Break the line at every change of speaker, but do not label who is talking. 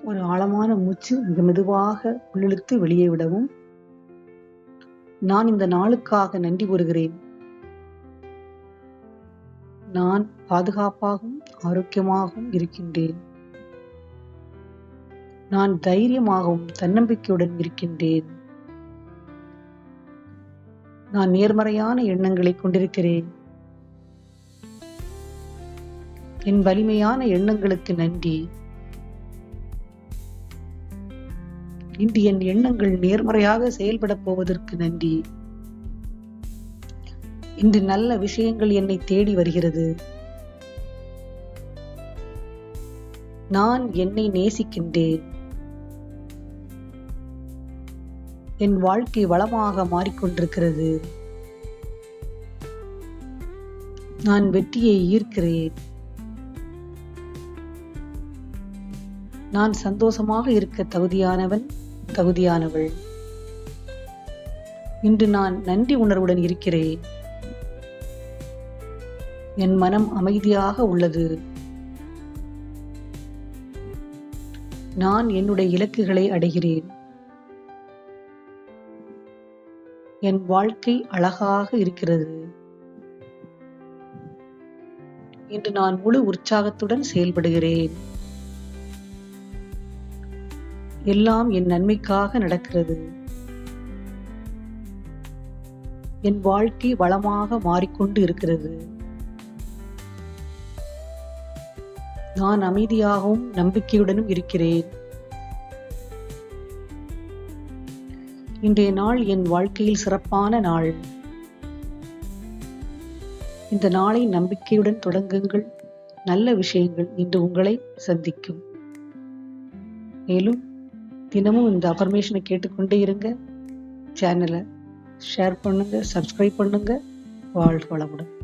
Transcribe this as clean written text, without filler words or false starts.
ஒரு ஆழமான மூச்சு மிக மெதுவாக உள்ளிழுத்து வெளியே விடவும். நான் இந்த நாளுக்காக நன்றி கூறுகிறேன். நான் பாதுகாப்பாகவும் ஆரோக்கியமாகவும் இருக்கின்றேன். நான் தைரியமாகவும் தன்னம்பிக்கையுடன் இருக்கின்றேன். நான் நேர்மறையான எண்ணங்களை கொண்டிருக்கிறேன். என் வலிமையான எண்ணங்களுக்கு நன்றி. இன்று என் எண்ணங்கள் நேர்மறையாக செயல்பட போவதற்கு நன்றி. இன்று நல்ல விஷயங்கள் என்னை தேடி வருகிறது. நான் என்னை நேசிக்கின்றேன். என் வாழ்க்கை வளமாக மாறிக்கொண்டிருக்கிறது. நான் வெற்றியை ஈர்க்கிறேன். நான் சந்தோஷமாக இருக்க தகுதியானவள். இன்று நான் நன்றி உணர்வுடன் இருக்கிறேன். என் மனம் அமைதியாக உள்ளது. நான் என்னுடைய இலக்குகளை அடைகிறேன். என் வாழ்க்கை அழகாக இருக்கிறது. இன்று நான் முழு உற்சாகத்துடன் செயல்படுகிறேன். எல்லாம் என் நன்மைக்காக நடக்கிறது. என் வாழ்க்கை வளமாக மாறிக்கொண்டு இருக்கிறது. நான் அமைதியாகவும் நம்பிக்கையுடனும் இருக்கிறேன். இன்றைய நாள் என் வாழ்க்கையில் சிறப்பான நாள். இந்த நாளை நம்பிக்கையுடன் தொடங்குங்கள். நல்ல விஷயங்கள் இன்று உங்களை சந்திக்கும். மேலும் தினமும் இந்த அஃபர்மேஷனை கேட்டுக்கொண்டே இருங்க. சேனலை ஷேர் பண்ணுங்க, சப்ஸ்கிரைப் பண்ணுங்க. வாழ்க வளமுடன்.